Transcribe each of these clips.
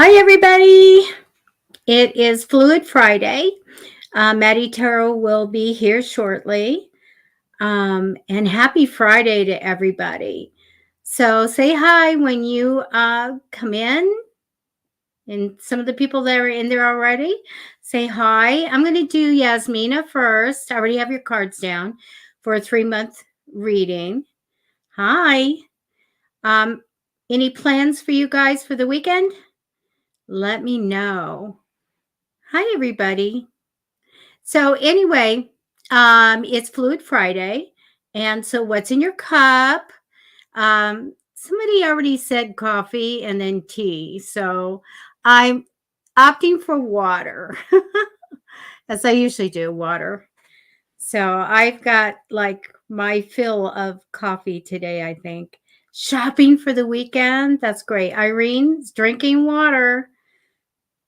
Hi, everybody. It is Fluid Friday. Matty Tarot will be here shortly. And happy Friday to everybody. So say hi when you come in. And some of the people that are in there already, say hi. I'm going to do Yasmina first. I already have your cards down for a 3-month reading. Hi. Um, any plans for you guys for the weekend? Let me know. Hi, everybody. So anyway, it's Fluid Friday. And so what's in your cup? Somebody already said coffee and then tea. So I'm opting for water, as I usually do, water. So I've got like my fill of coffee today, I think. Shopping for the weekend. That's great. Irene's drinking water.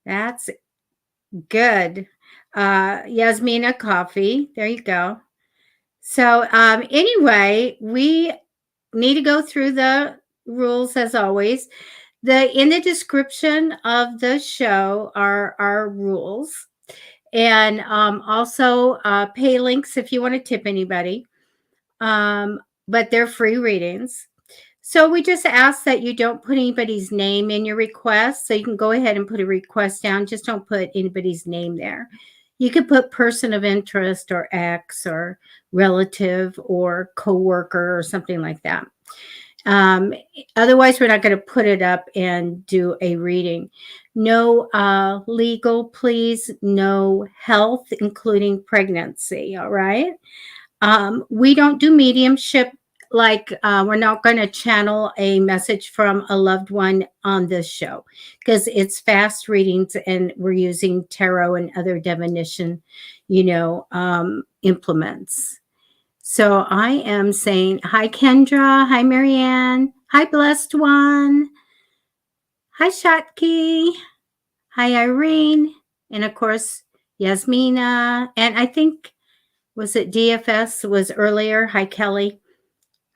That's good. Yasmina coffee. There you go. So anyway, we need to go through the rules as always. In the description of the show are our rules, and also pay links if you want to tip anybody. But they're free readings. So we just ask that you don't put anybody's name in your request. So you can go ahead and put a request down. Just don't put anybody's name there. You could put person of interest or ex or relative or coworker or something like that. Otherwise, we're not going to put it up and do a reading. No legal, please. No health, including pregnancy. All right. We don't do mediumship. Like we're not going to channel a message from a loved one on this show because it's fast readings and we're using tarot and other divination, implements. So I am saying hi, Kendra. Hi, Marianne. Hi, Blessed One. Hi, Shotki. Hi, Irene. And of course, Yasmina. And I think, was it DFS was earlier? Hi, Kelly.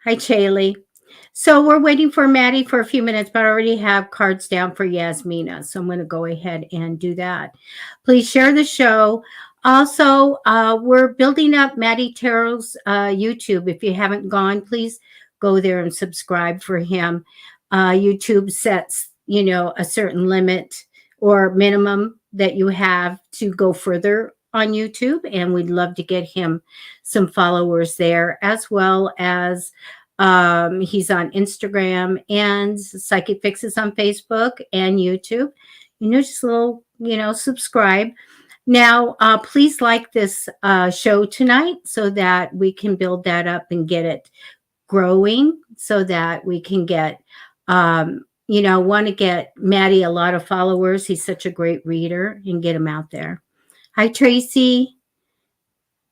Hi, Chaley. So we're waiting for Maddie for a few minutes, but I already have cards down for Yasmina. So I'm going to go ahead and do that. Please share the show. Also, we're building up Matty Tarot's YouTube. If you haven't gone, please go there and subscribe for him. YouTube sets, a certain limit or minimum that you have to go further on YouTube. And we'd love to get him some followers there, as well as he's on Instagram and Psychic Fixes on Facebook and YouTube. Just a little, subscribe. Now, please like this show tonight so that we can build that up and get it growing so that we can get, want to get Maddie a lot of followers. He's such a great reader and get him out there. Hi, Tracy.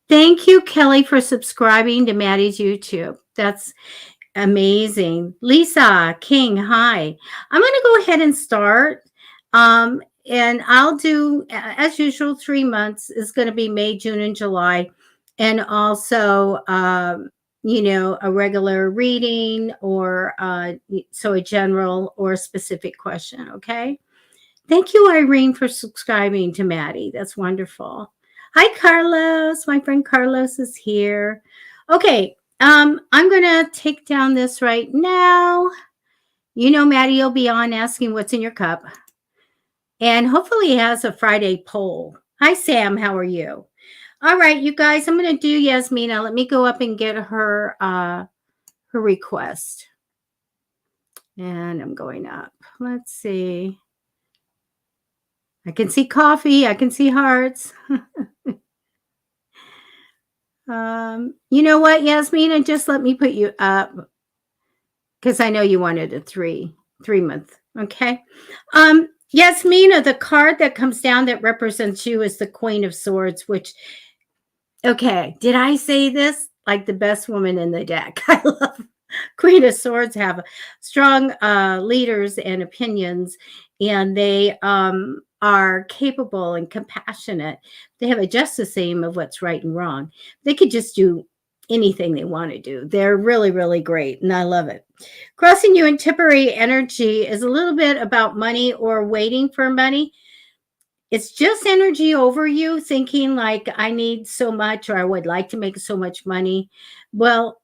Thank you, Kelly, for subscribing to Maddie's YouTube. That's amazing. Lisa King, hi. I'm going to go ahead and start. And I'll do, as usual, 3 months is going to be May, June, and July. And also, a regular reading or so a general or specific question. Okay. Thank you, Irene, for subscribing to Maddie. That's wonderful. Hi, Carlos. My friend Carlos is here. Okay. I'm going to take down this right now. Maddie will be on asking what's in your cup. And hopefully he has a Friday poll. Hi, Sam. How are you? All right, you guys, I'm going to do Yasmina. Let me go up and get her her request. And I'm going up. Let's see. I can see coffee. I can see hearts. You know what, Yasmina? Just let me put you up because I know you wanted a 3-month. Okay. Yasmina, the card that comes down that represents you is the Queen of Swords, which, okay, did I say this? Like the best woman in the deck. I love Queen of Swords have strong leaders and opinions, and they are capable and compassionate. They have a justice aim of what's right and wrong. They could just do anything they want to do. They're really, really great, and I love it. Crossing you in Tipperary energy is a little bit about money or waiting for money. It's just energy over you thinking like, I need so much, or I would like to make so much money. Well,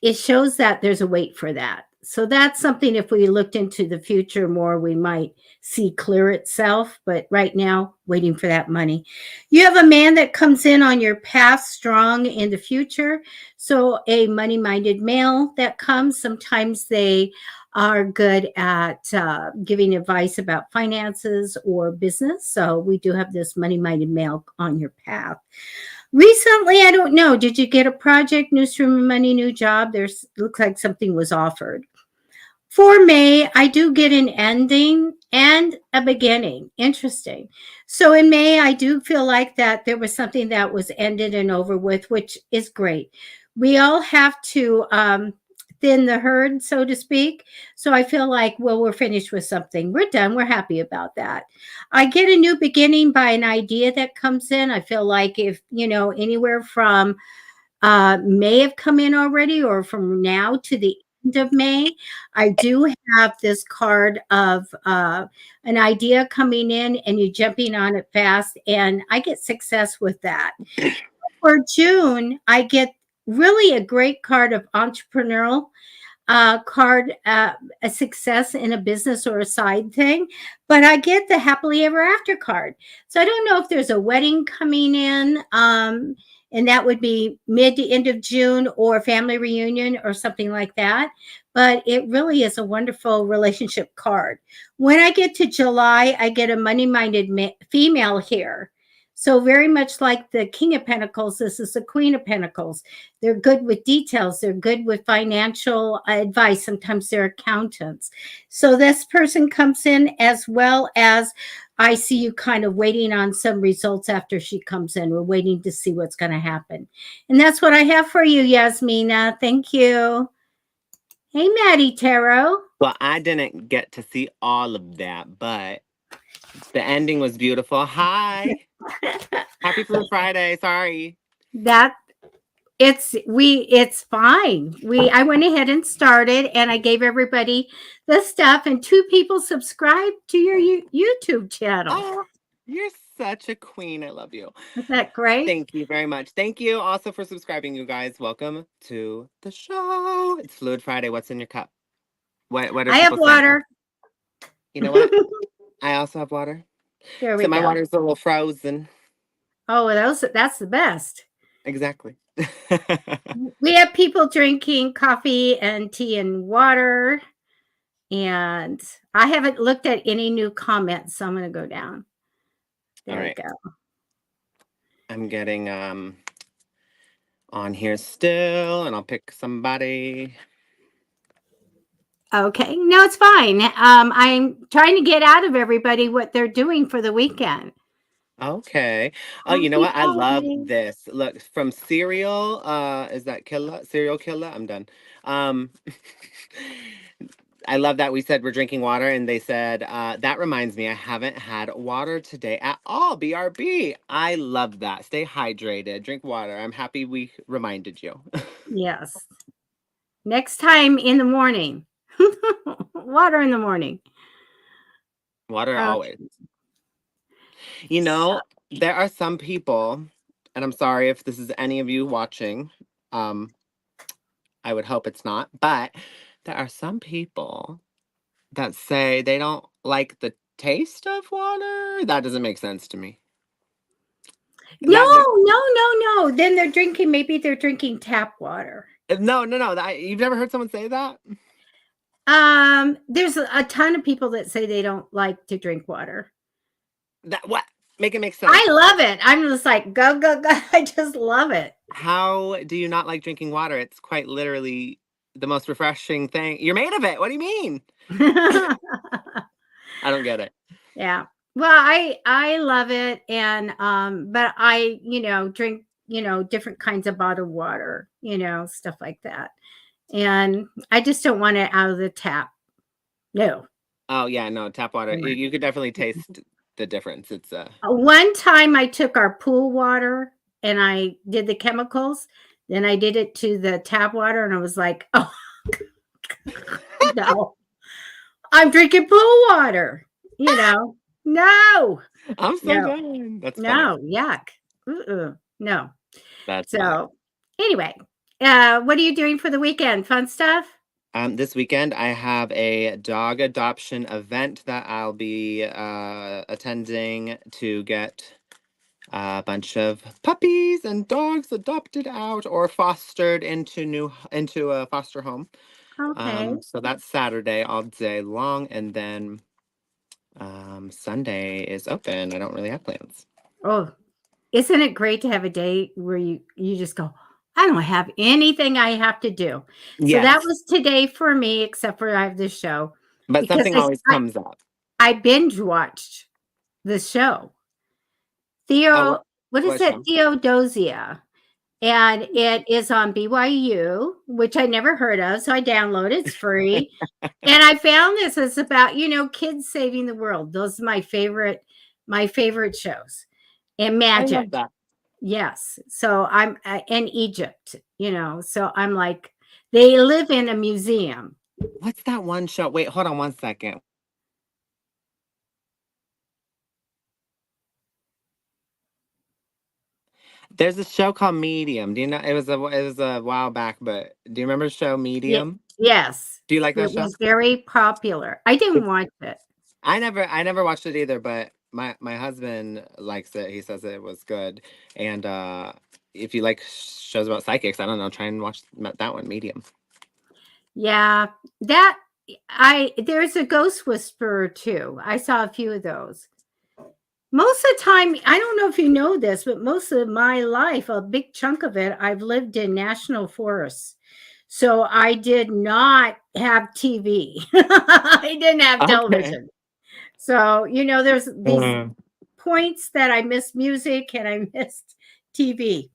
it shows that there's a wait for that. So that's something, if we looked into the future more, we might see clear itself. But right now, waiting for that money. You have a man that comes in on your path strong in the future. So a money-minded male that comes, sometimes they are good at giving advice about finances or business. So we do have this money-minded male on your path. Recently, I don't know. Did you get a project, new stream of money, new job? There's looks like something was offered. For May, I do get an ending and a beginning. Interesting. So in May, I do feel like that there was something that was ended and over with, which is great. We all have to thin the herd, so to speak. So I feel like, well, we're finished with something. We're done. We're happy about that. I get a new beginning by an idea that comes in. I feel like if, anywhere from may have come in already or from now to the end of May, I do have this card of an idea coming in and you jumping on it fast, and I get success with that. For June, I get really a great card of entrepreneurial card, a success in a business or a side thing, but I get the happily ever after card. So I don't know if there's a wedding coming in, and that would be mid to end of June, or family reunion or something like that. But it really is a wonderful relationship card. When I get to July, I get a money-minded female here. So very much like the King of Pentacles, this is the Queen of Pentacles. They're good with details. They're good with financial advice. Sometimes they're accountants. So this person comes in, as well as I see you kind of waiting on some results after she comes in. We're waiting to see what's going to happen. And that's what I have for you, Yasmina. Thank you. Hey, Matty Tarot. Well, I didn't get to see all of that, but the ending was beautiful. Hi. Happy Blue Friday. Sorry. It's fine. I went ahead and started, and I gave everybody the stuff, and 2 people subscribed to your YouTube channel. Oh, you're such a queen. I love you. Isn't that great? Thank you very much. Thank you also for subscribing, you guys. Welcome to the show. It's Fluid Friday. What's in your cup? What are I have people saying? water. You know what? I also have water. There we So my go. water's a little frozen. Oh, that's the best. Exactly. We have people drinking coffee and tea and water. And I haven't looked at any new comments, so I'm going to go down. There we go. I'm getting on here still, and I'll pick somebody. Okay. No, it's fine. I'm trying to get out of everybody what they're doing for the weekend. Okay. Oh, you know what? I love this. Look, from Serial, is that Killer? Serial Killer? I'm done. I love that we said we're drinking water, and they said, that reminds me, I haven't had water today at all. BRB. I love that. Stay hydrated. Drink water. I'm happy we reminded you. Yes. Next time in the morning. Water in the morning. Water always. You know, there are some people, and I'm sorry if this is any of you watching. I would hope it's not, but there are some people that say they don't like the taste of water. That doesn't make sense to me. No. Then maybe they're drinking tap water. No. You've never heard someone say that? There's a ton of people that say they don't like to drink water. What? Make it make sense. I love it. I'm just like, go. I just love it. How do you not like drinking water? It's quite literally the most refreshing thing. You're made of it. What do you mean? I don't get it. Yeah. Well, I love it, and but I drink different kinds of bottled water, stuff like that, and I just don't want it out of the tap. No. Oh yeah, no, tap water. You could definitely taste the difference. It's one time I took our pool water and I did the chemicals. Then I did it to the tap water and I was like, oh, no, I'm drinking pool water. No, I'm so no, done. That's funny. no, yuck. No. That's funny. So, anyway, what are you doing for the weekend? Fun stuff? This weekend, I have a dog adoption event that I'll be attending to get a bunch of puppies and dogs adopted out or fostered into a foster home. Okay. So that's Saturday all day long, and then Sunday is open. I don't really have plans. Oh, isn't it great to have a day where you just go, I don't have anything I have to do. So that Yes, was today for me, except for I have this show but because something always comes up. I binge watched the show. Oh, What is what that? show? Theodosia. And it is on BYU, which I never heard of. So I downloaded it's free. And I found this. It's about, kids saving the world. Those are my favorite shows. And I love magic. that. Yes. So I'm in Egypt, so I'm like, they live in a museum. What's that one show? Wait, hold on one second. There's a show called Medium. Do you know? It was a while back, but do you remember the show Yeah. Medium? Yes. Do you like that It show? was very popular. I didn't It's, watch it. I never watched it either, but my husband likes it. He says it was good. And if you like shows about psychics, I don't know, try and watch that one, Medium. Yeah. There's a ghost whisperer too. I saw a few of those. Most of the time, I don't know if you know this, but most of my life, a big chunk of it, I've lived in national forests. So I did not have TV. I didn't have Okay. television. So, there's these Uh, points that I missed music and I missed TV.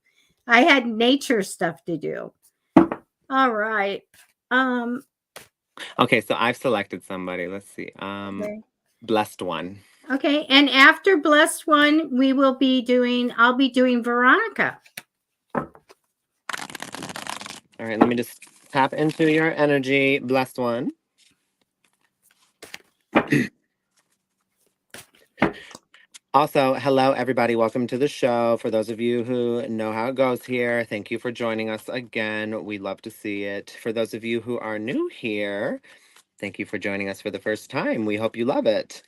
I had nature stuff to do. All right. Um, okay, so I've selected somebody. Let's see. okay. Blessed One. Okay. And after Blessed One, I'll be doing Veronica. All right, let me just tap into your energy, Blessed One. Also, hello, everybody. Welcome to the show. For those of you who know how it goes here, thank you for joining us again. We love to see it. For those of you who are new here, thank you for joining us for the first time. We hope you love it.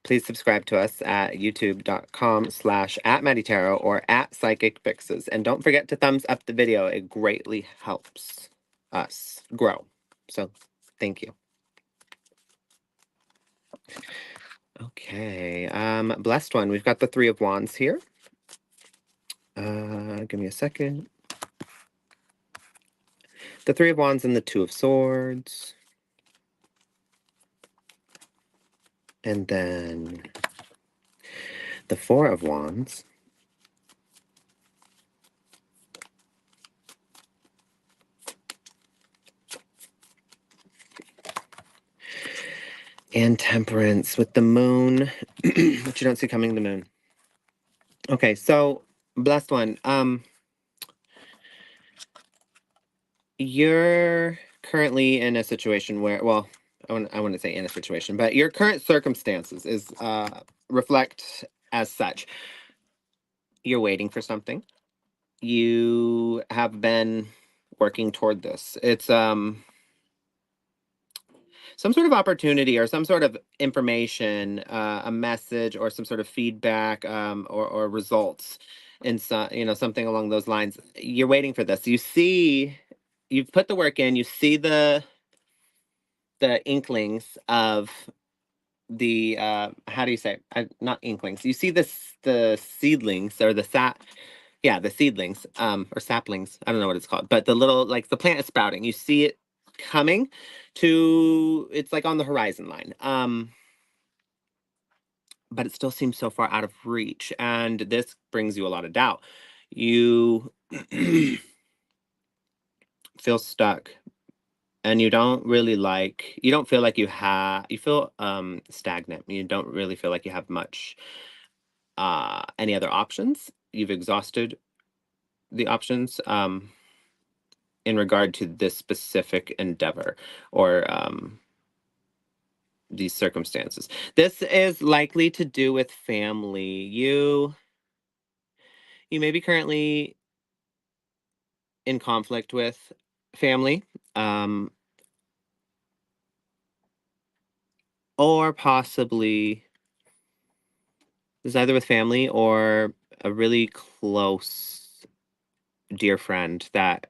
Please subscribe to us at youtube.com/@Matty Tarot or @PsychicFixes. And don't forget to thumbs up the video. It greatly helps us grow. So thank you. Okay, Blessed One. We've got the Three of Wands here. Give me a second. The Three of Wands and the Two of Swords. And then the Four of Wands. And Temperance with the Moon, but you don't see coming the Moon. Okay, so Blessed One. You're currently in a situation where, well, I wouldn't say in a situation, but your current circumstances is reflect as such. You're waiting for something. You have been working toward this. It's some sort of opportunity or some sort of information, a message or some sort of feedback, or results in something along those lines. You're waiting for this. You've put the work in. You see the inklings of the how do you say not inklings. You see the seedlings or the seedlings, or saplings. I don't know what it's called, but the little, like, the plant is sprouting. You see it coming it's like on the horizon line. But it still seems so far out of reach, and this brings you a lot of doubt. You feel stuck, and you don't feel like you feel stagnant. You don't really feel like you have much any other options. You've exhausted the options in regard to this specific endeavor or these circumstances. This is likely to do with family. You may be currently in conflict with family, or possibly it's either with family or a really close dear friend that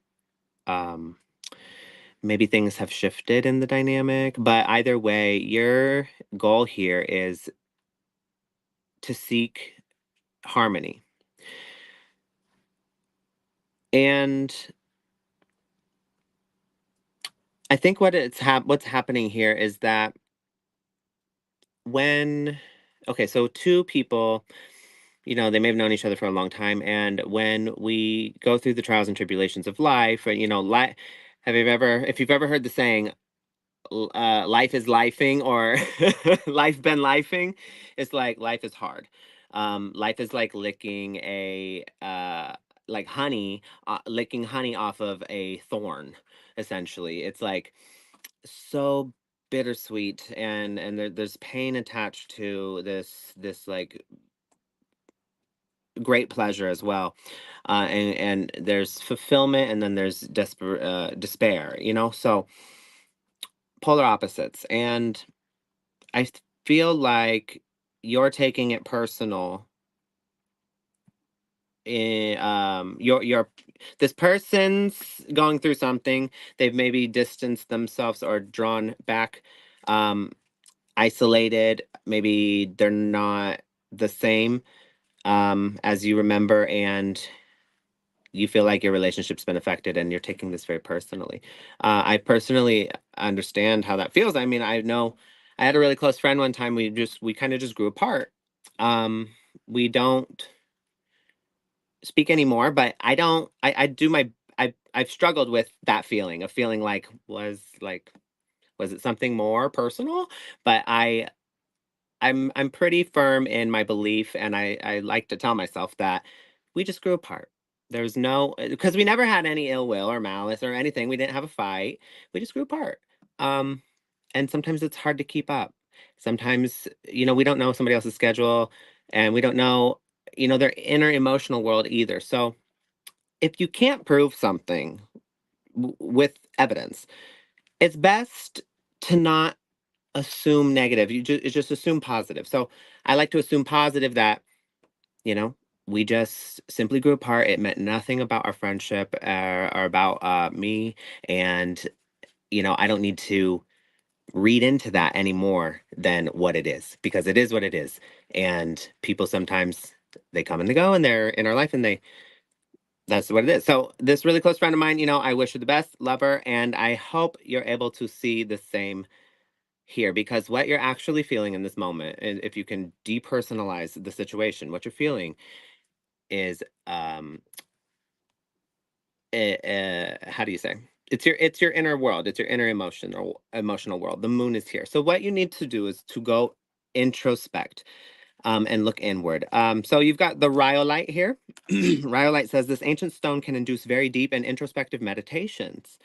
maybe things have shifted in the dynamic. But either way, your goal here is to seek harmony. And I think what's happening here is that so two people, they may have known each other for a long time, and when we go through the trials and tribulations of life, or if you've ever heard the saying, life is lifing, or life been lifing, it's like life is hard. Life is like licking like honey, licking honey off of a thorn. Essentially, it's like so bittersweet, and there's pain attached to this like great pleasure as well. And there's fulfillment, and then there's despair, so polar opposites. And I feel like you're taking it personal. You're this person's going through something. They've maybe distanced themselves or drawn back, isolated. Maybe they're not the same as you remember, and you feel like your relationship's been affected, and you're taking this very personally. I personally understand how that feels. I mean, I know I had a really close friend one time. We kind of just grew apart. We don't speak anymore, but I do my I've struggled with that feeling of feeling like was it something more personal? But I'm pretty firm in my belief, and I like to tell myself that we just grew apart. There's no, because we never had any ill will or malice or anything. We didn't have a fight. We just grew apart. Um, and sometimes it's hard to keep up. Sometimes, we don't know somebody else's schedule, and we don't know, their inner emotional world either. So if you can't prove something with evidence, it's best to not assume negative. You just assume positive. So I like to assume positive that, you know, we just simply grew apart. It meant nothing about our friendship, or about me. And, I don't need to read into that any more than what it is, because it is what it is. And people sometimes, they come and they go, and they're in our life, and that's what it is. So this really close friend of mine, I wish her the best, love her, and I hope you're able to see the same here, because what you're actually feeling in this moment, and if you can depersonalize the situation, what you're feeling is how do you say, it's your inner world, it's your inner emotional world. The moon is here, so what you need to do is to go introspect, and look inward. So you've got the rhyolite here. Rhyolite says this ancient stone can induce very deep and introspective meditations.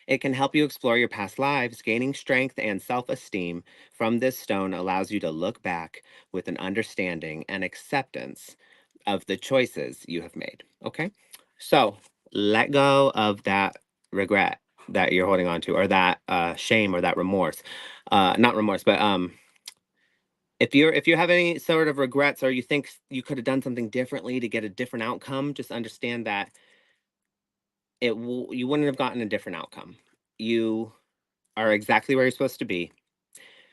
It can help you explore your past lives. Gaining strength and self esteem from this stone allows you to look back with an understanding and acceptance of the choices you have made. Okay? So let go of that regret that you're holding on to, or that shame, or that remorse. Not remorse, but if you have any sort of regrets, or you think you could have done something differently to get a different outcome, just understand that you wouldn't have gotten a different outcome. You are exactly where you're supposed to be,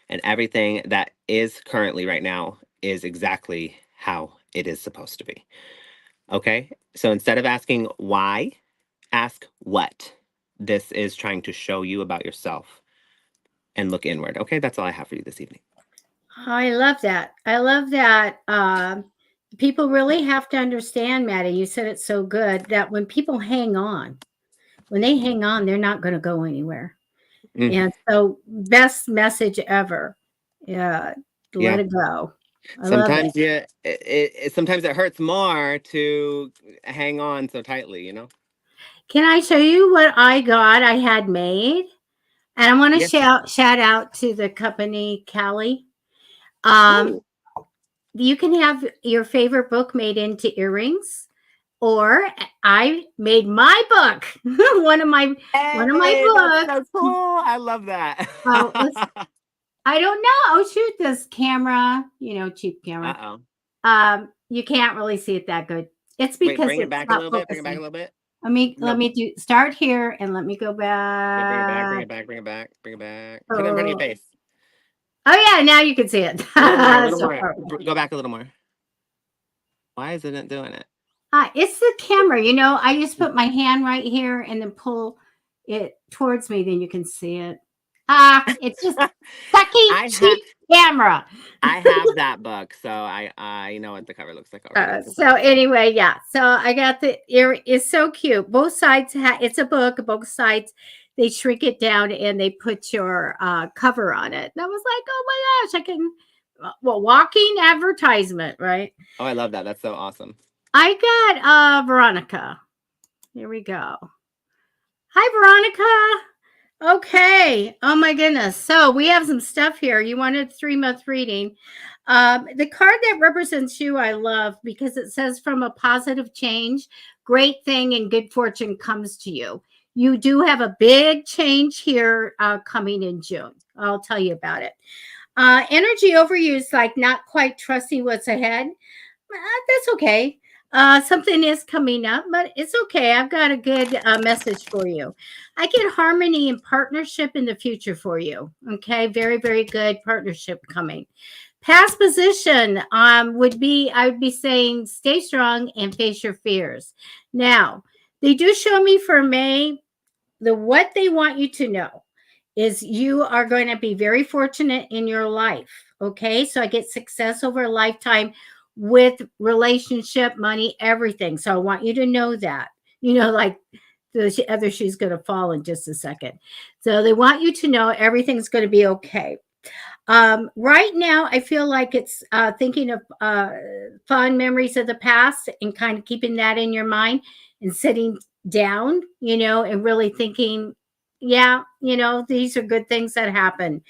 and everything that is currently right now is exactly how it is supposed to be. Okay? So instead of asking why, ask what this is trying to show you about yourself, and look inward. Okay? That's all I have for you this evening. I love that. I love that. People really have to understand, Matty. You said it so good that when people hang on, when they hang on, they're not going to go anywhere. Mm, And so, best message ever. Yeah, let yeah. it go. I love it. Sometimes it hurts more to hang on so tightly, you know? Can I show you what I got? I had made, and I want to Yes. shout out to the company Callie. Um, Ooh. you can have your favorite book made into earrings, or I made my book. one of my Hey, that's books. so cool. I love that. Oh, I don't know. Oh shoot, this camera, cheap camera. Uh-oh. You can't really see it that good. It's Wait, because bring it it's back a not little bit. Bring it back a focusing. little bit. Let No. me do start here and let me go Okay, bring it back, bring back. it back, bring it back, bring it back. Put it in front of your Oh, face. oh yeah, now you can see it. A little more, a little So more. far. Go back a little more. Why isn't it doing it? It's the camera. I just put my hand right here and then pull it towards me. Then you can see it. It's just sucky, I have cheap camera. I have that book, so I know what the cover looks like already. So anyway, yeah. So I got the ear. It's so cute. Both sides it's a book. Both sides they shrink it down and they put your cover on it. And I was like, oh my gosh, I can. Well, walking advertisement, right? Oh, I love that. That's so awesome. I got Veronica. Here we go. Hi, Veronica. Okay. Oh my goodness. So we have some stuff here. You wanted 3 month reading. The card that represents you, I love because it says from a positive change, great thing and good fortune comes to you. You do have a big change here coming in June. I'll tell you about it. Energy overuse, like not quite trusting what's ahead. That's okay. Something is coming up, but it's okay. I've got a good message for you. I get harmony and partnership in the future for you. Okay, very, very good partnership coming. Past position would be, I would be saying, stay strong and face your fears. Now, they do show me for May what they want you to know is you are going to be very fortunate in your life. Okay, so I get success over a lifetime with relationship, money, everything. So I want you to know that. Like the other shoe's going to fall in just a second. So they want you to know everything's going to be okay. Right now, I feel like it's thinking of fond memories of the past and kind of keeping that in your mind and sitting down, and really thinking, yeah, these are good things that happen.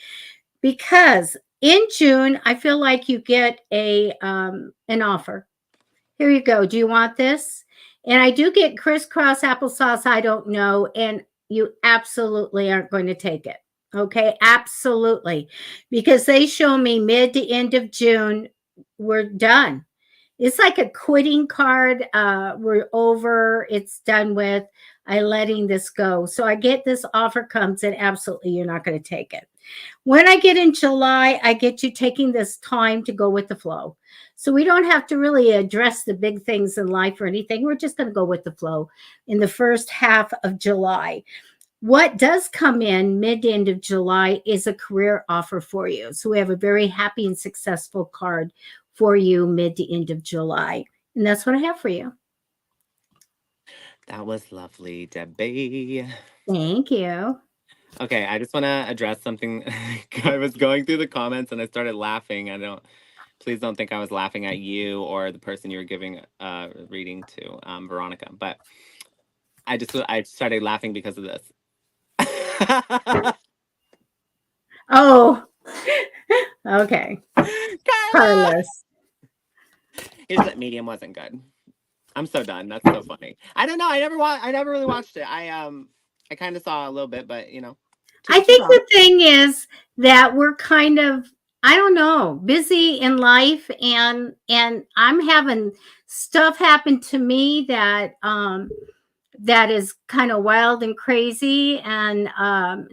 Because in June, I feel like you get an offer. Here you go. Do you want this? And I do get crisscross applesauce. I don't know. And you absolutely aren't going to take it. Okay. Absolutely. Because they show me mid to end of June, we're done. It's like a quitting card. We're over. It's done with. I letting this go. So I get this offer comes and absolutely you're not going to take it. When I get in July, I get you taking this time to go with the flow. So we don't have to really address the big things in life or anything. We're just going to go with the flow in the first half of July. What does come in mid to end of July is a career offer for you. So we have a very happy and successful card for you mid to end of July. And that's what I have for you. That was lovely, Debbie. Thank you. Okay, I just want to address something. I was going through the comments and I started laughing. Please don't think I was laughing at you or the person you were giving reading to, Veronica. But I started laughing because of this. Oh, okay. Carla! Carlos. Here's that medium wasn't good. I'm so done. That's so funny. I don't know. I never really watched it. I kind of saw a little bit, but I think the thing is that we're kind of, I don't know, busy in life and I'm having stuff happen to me that is kind of wild and crazy and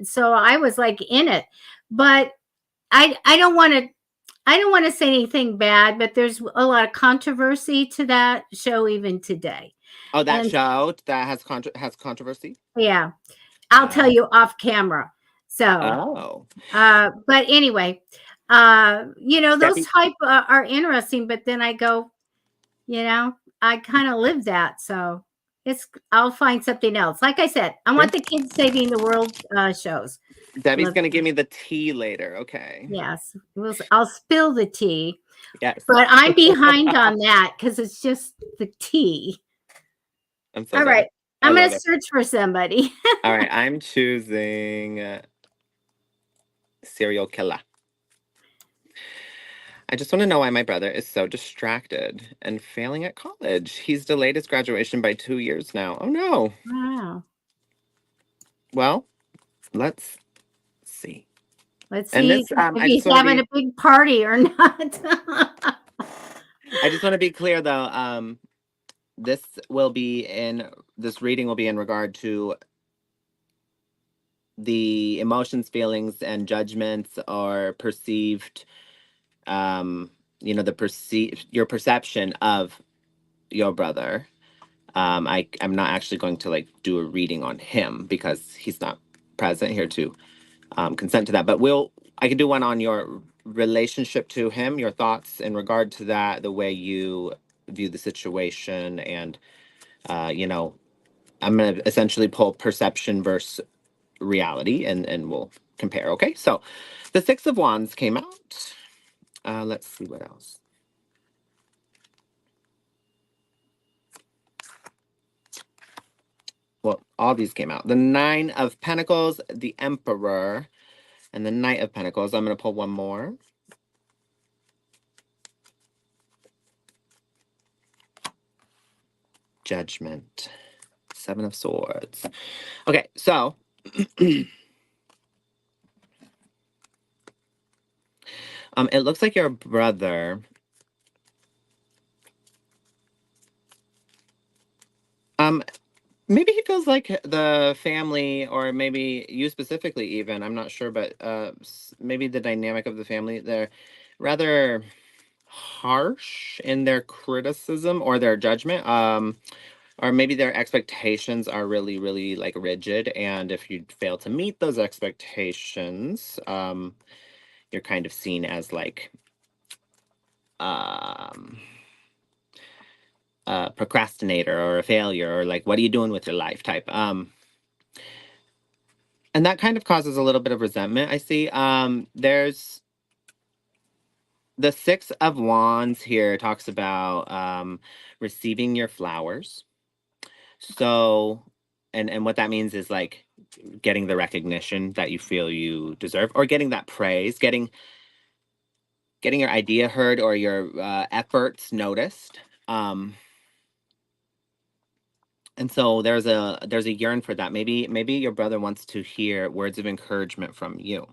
so I was like in it. But I don't want to say anything bad, but there's a lot of controversy to that show even today. Oh, that And show that has controverscy. yeah, I'll tell you off camera. So Oh. but anyway, those type are interesting, but then I go, I kind of live that. So I'll find something else. Like I said, I want the kids saving the world shows. Debbie's going to give me the tea later. Okay. Yes. I'll spill the tea. Yes. But I'm behind on that because it's just the tea. I'm so All done. right. I'm going to search for somebody. All right. I'm choosing serial killer. I just want to know why my brother is so distracted and failing at college. He's delayed his graduation by 2 years now. Oh, no. Wow. Well, let's see. Let's And see this, if he's having a big party or not. I just want to be clear, though. This reading will be in regard to the emotions, feelings, and judgments or perceived, your perception of your brother. I'm not actually going to like do a reading on him because he's not present here to consent to that. But I can do one on your relationship to him, your thoughts in regard to that, the way you view the situation, and I'm going to essentially pull perception versus reality, and we'll compare. Okay, so the Six of Wands came out. Let's see what else. Well, all these came out. The Nine of Pentacles, the Emperor, and the Knight of Pentacles. I'm going to pull one more. Judgment. Seven of Swords. Okay, so it looks like your brother maybe he feels like the family, or maybe you specifically even, I'm not sure, but maybe the dynamic of the family, they're rather harsh in their criticism or their judgment. Or maybe their expectations are really, really like rigid, and if you fail to meet those expectations, you're kind of seen as like um a procrastinator or a failure, or like, what are you doing with your life type. And that kind of causes a little bit of resentment, I see. There's the Six of Wands here talks about receiving your flowers. So, and what that means is like getting the recognition that you feel you deserve, or getting that praise, getting your idea heard, or your efforts noticed. And so there's a yearn for that. Maybe your brother wants to hear words of encouragement from you.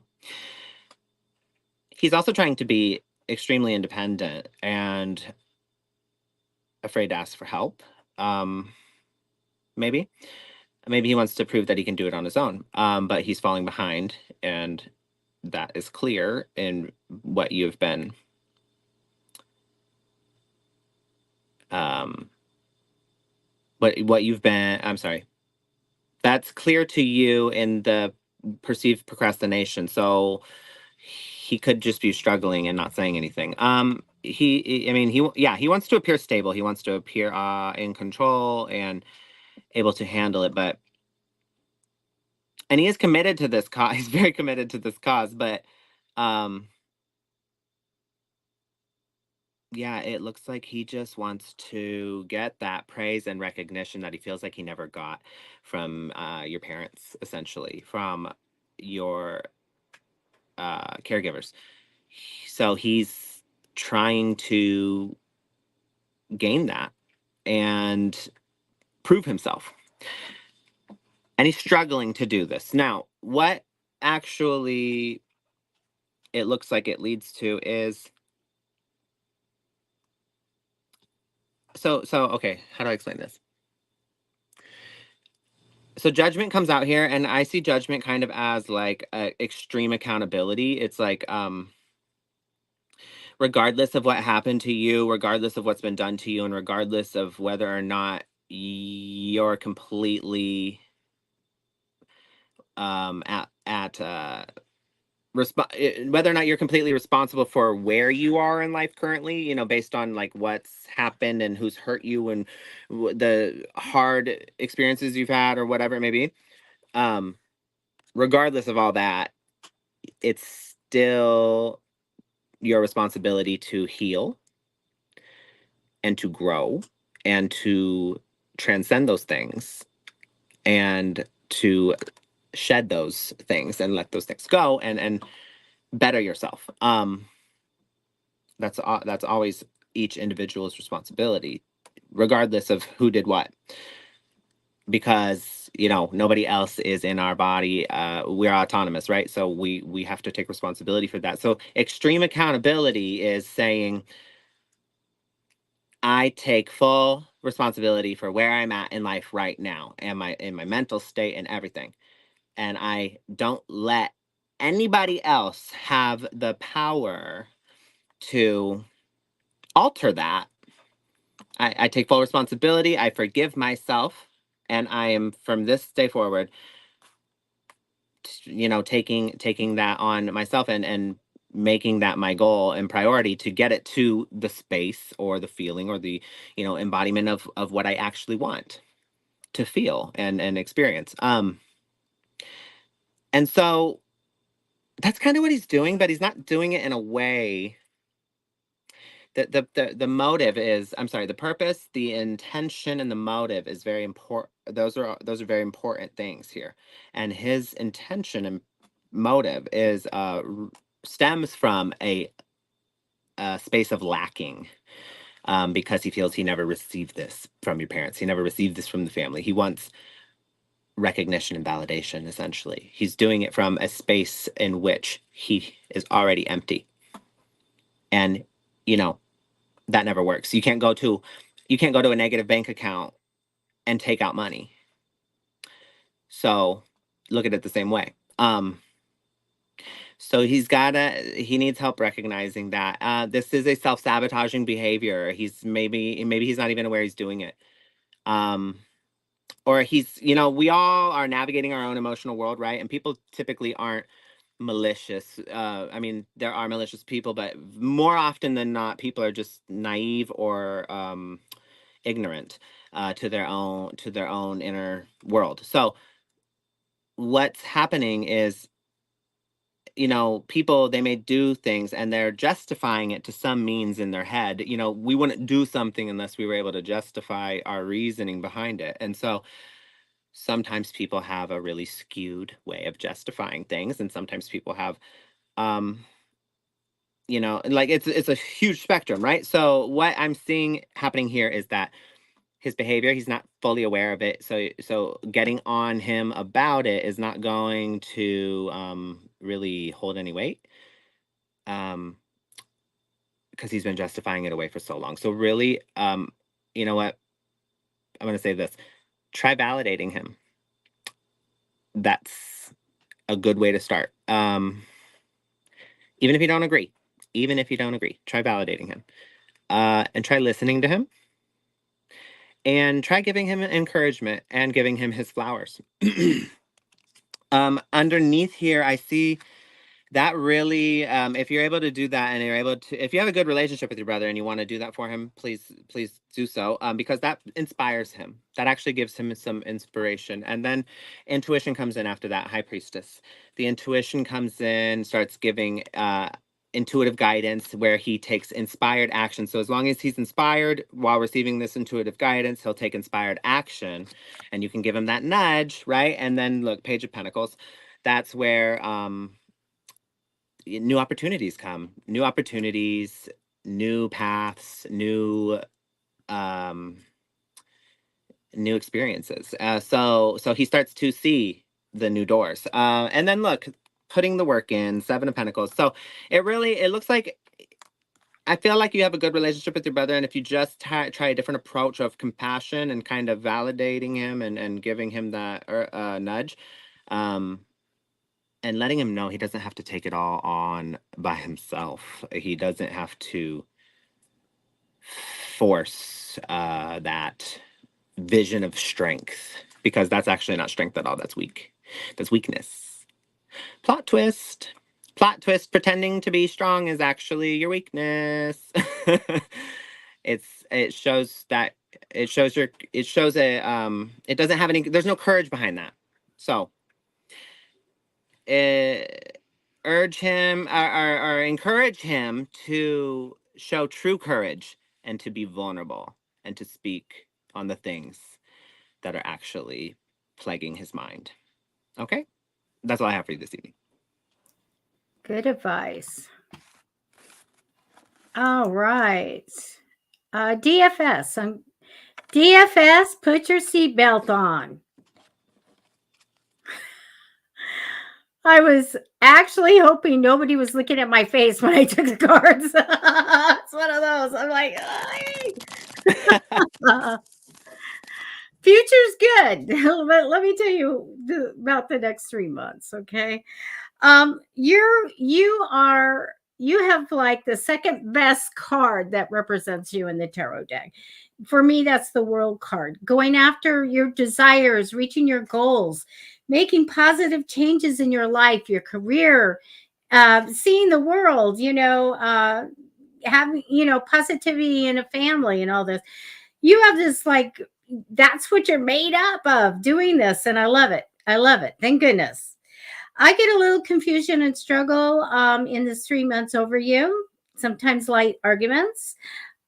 He's also trying to be extremely independent and afraid to ask for help. Maybe he wants to prove that he can do it on his own. But he's falling behind, and that is clear in what you've been what you've been, I'm sorry. That's clear to you in the perceived procrastination. So he could just be struggling and not saying anything. He wants to appear stable. He wants to appear in control and able to handle it, and he is committed to this cause. He's very committed to this cause, but yeah, it looks like he just wants to get that praise and recognition that he feels like he never got from your parents, essentially, from your caregivers. So he's trying to gain that and prove himself. And he's struggling to do this. Now, what actually it looks like it leads to is okay, how do I explain this? So judgment comes out here, and I see judgment kind of as like extreme accountability. It's like regardless of what happened to you, regardless of what's been done to you, and regardless of whether or not you're completely whether or not you're completely responsible for where you are in life currently, based on like what's happened and who's hurt you, and the hard experiences you've had, or whatever it may be. regardless of all that, it's still your responsibility to heal and to grow and to transcend those things and to shed those things and let those things go and better yourself. That's always each individual's responsibility, regardless of who did what, because nobody else is in our body. We're autonomous, right? So we have to take responsibility for that. So extreme accountability is saying, I take full responsibility for where I'm at in life right now and in my mental state and everything. And I don't let anybody else have the power to alter that. I take full responsibility. I forgive myself. And I am, from this day forward, taking that on myself and making that my goal and priority to get it to the space or the feeling or the embodiment of what I actually want to feel and experience. And so that's kind of what he's doing, but he's not doing it in a way that the motive is, I'm sorry, the purpose, the intention, and the motive is very important. Those are very important things here. And his intention and motive is stems from a space of lacking, because he feels he never received this from your parents. He never received this from the family. He wants recognition and validation, essentially. He's doing it from a space in which he is already empty. And, that never works. You can't go to a negative bank account and take out money. So look at it the same way. So he needs help recognizing that this is a self-sabotaging behavior. Maybe he's not even aware he's doing it. Or we all are navigating our own emotional world, right? And people typically aren't malicious. I mean, there are malicious people, but more often than not, people are just naive or ignorant to their own inner world. So what's happening is, people, they may do things and they're justifying it to some means in their head. We wouldn't do something unless we were able to justify our reasoning behind it. And so sometimes people have a really skewed way of justifying things, and sometimes people have like it's a huge spectrum, right? So what I'm seeing happening here is that his behavior, he's not fully aware of it. So getting on him about it is not going to really hold any weight, because he's been justifying it away for so long. So really, you know what? I'm going to say this. Try validating him. That's a good way to start. Even if you don't agree. Try validating him. And try listening to him. And try giving him encouragement and giving him his flowers. Underneath here, I see that really, if you're able to do that and you're able to, if you have a good relationship with your brother and you want to do that for him, please do so, because that inspires him. That actually gives him some inspiration. And then intuition comes in after that, High Priestess. The intuition comes in, starts giving intuitive guidance where he takes inspired action. So as long as he's inspired while receiving this intuitive guidance, he'll take inspired action, and you can give him that nudge, right? And then look, Page of Pentacles. That's where new opportunities come. New opportunities, new paths, um new experiences. So he starts to see the new doors. And then look, putting the work in, Seven of Pentacles. So it looks like, I feel like you have a good relationship with your brother, and if you just try a different approach of compassion and kind of validating him and giving him that nudge, and letting him know he doesn't have to take it all on by himself. He doesn't have to force that vision of strength, because that's actually not strength at all. That's weakness. Plot twist. Pretending to be strong is actually your weakness. It shows that it shows your it shows a it doesn't have any, there's no courage behind that. So urge him or encourage him to show true courage and to be vulnerable and to speak on the things that are actually plaguing his mind. Okay? That's all I have for you this evening. Good advice. All right. DFS. DFS, put your seatbelt on. I was actually hoping nobody was looking at my face when I took the cards. It's one of those. I'm like, future's good. Let me tell you about the next 3 months, okay? You have like the second best card that represents you in the tarot deck. For me, that's the world card. Going after your desires, reaching your goals, making positive changes in your life, your career, seeing the world, having, positivity in a family and all this. You have this like, that's what you're made up of, doing this. And I love it. I love it. Thank goodness. I get a little confusion and struggle in this 3 months over you, sometimes light arguments.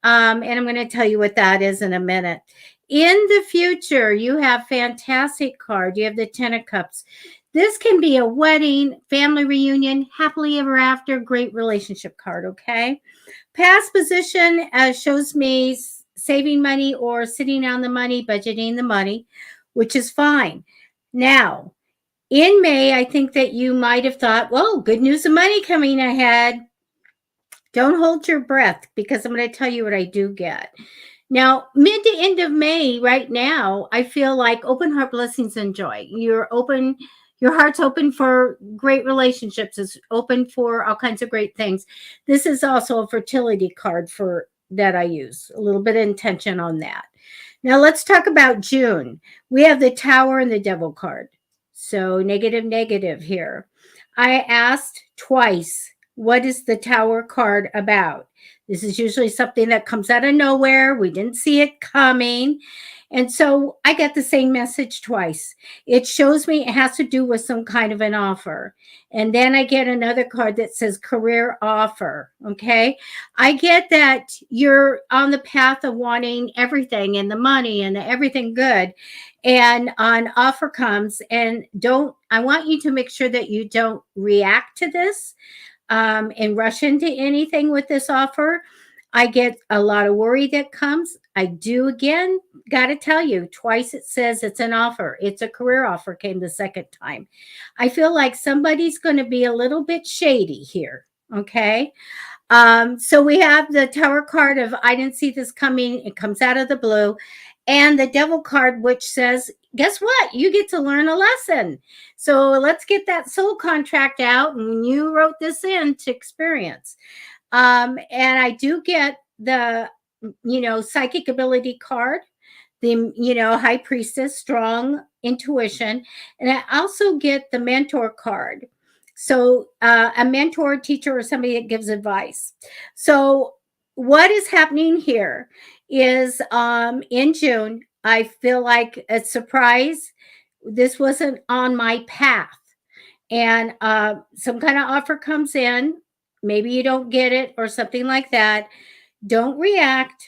And I'm going to tell you what that is in a minute. In the future, you have fantastic card. You have the 10 of Cups. This can be a wedding, family reunion, happily ever after, great relationship card, okay? Past position shows me saving money or sitting on the money, budgeting the money, which is fine. Now, in May, I think that you might have thought, well, good news of money coming ahead. Don't hold your breath, because I'm going to tell you what I do get. Now, mid to end of May, right now, I feel like open heart, blessings, and joy. You're open. Your heart's open for great relationships. It's open for all kinds of great things. This is also a fertility card that I use. A little bit of intention on that. Now, let's talk about June. We have the Tower and the Devil card. So negative here. I asked twice, what is the Tower card about? This is usually something that comes out of nowhere. We didn't see it coming. And so I get the same message twice. It shows me it has to do with some kind of an offer. And then I get another card that says career offer. Okay. I get that you're on the path of wanting everything and the money and everything good. And an offer comes, and I want you to make sure that you don't react to this and rush into anything with this offer. I get a lot of worry that comes. I do, again, got to tell you, twice it says it's an offer. It's a career offer, came the second time. I feel like somebody's going to be a little bit shady here. Okay. So we have the Tower card of I didn't see this coming. It comes out of the blue. And the Devil card, which says, guess what? You get to learn a lesson. So let's get that soul contract out. And you wrote this in to experience. And I do get the, psychic ability card, the, High Priestess, strong intuition. And I also get the mentor card. So a mentor, teacher, or somebody that gives advice. So what is happening here is in June, I feel like a surprise. This wasn't on my path. And some kind of offer comes in. Maybe you don't get it or something like that. Don't react.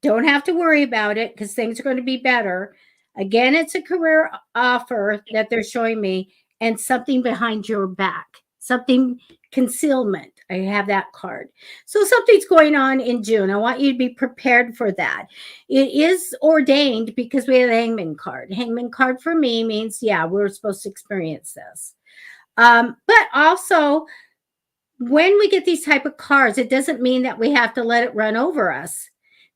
Don't have to worry about it, because things are going to be better. Again, it's a career offer that they're showing me, and something behind your back, something concealment. I have that card. So something's going on in June. I want you to be prepared for that. It is ordained because we have the Hangman card. Hangman card for me means, yeah, we're supposed to experience this. But also, when we get these type of cards, it doesn't mean that we have to let it run over us,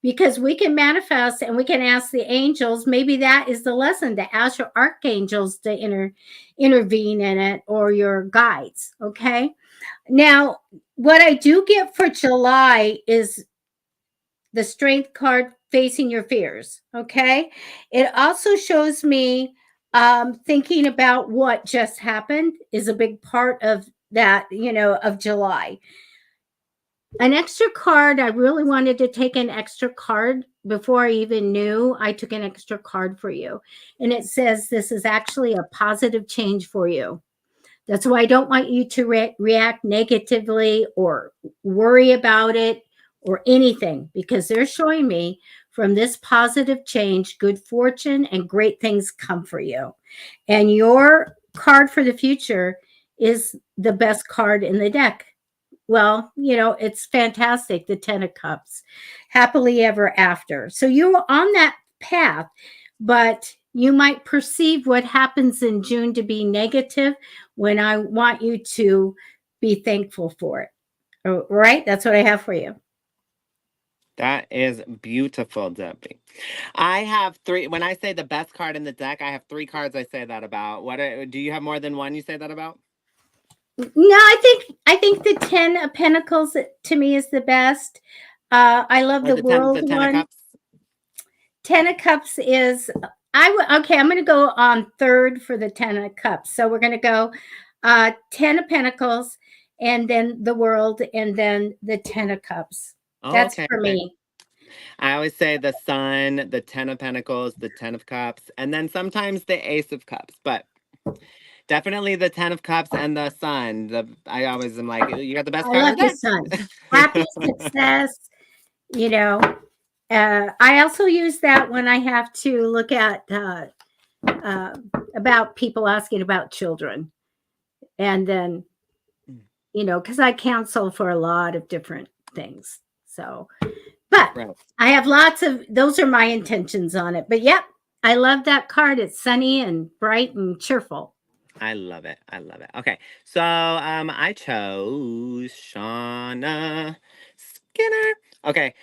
because we can manifest and we can ask the angels. Maybe that is the lesson, to ask your archangels to intervene in it, or your guides. Okay. Now, what I do get for July is the Strength card, facing your fears. Okay. It also shows me thinking about what just happened is a big part of that, of July. An extra card, I really wanted to take an extra card before I even knew. I took an extra card for you. And it says this is actually a positive change for you. That's why I don't want you to react negatively or worry about it or anything, because they're showing me from this positive change, good fortune and great things come for you. And your card for the future is the best card in the deck. Well, it's fantastic. The 10 of cups, happily ever after. So you're on that path, but you might perceive what happens in June to be negative, when I want you to be thankful for it. All right? That's what I have for you. That is beautiful, Debbie. I have three. When I say the best card in the deck, I have three cards I say that about. Do you have more than one you say that about? No, I think the 10 of Pentacles to me is the best. I love the World the 10 one. of Cups. 10 of Cups is okay. I'm going to go on third for the 10 of Cups. So we're going to go 10 of Pentacles, and then the World, and then the 10 of Cups. Oh, That's okay, for me. I always say the Sun, the 10 of Pentacles, the 10 of Cups, and then sometimes the Ace of Cups. But definitely the 10 of Cups and the Sun. I always am like, you got the best I card love of your the Sun. deck. Happy success. I also use that when I have to look at about people asking about children, and then because I counsel for a lot of different things. So, but Right. I have lots of those are my intentions on it. But yep, I love that card. It's sunny and bright and cheerful. I love it. I love it. Okay. So I chose Shauna Skinner. Okay.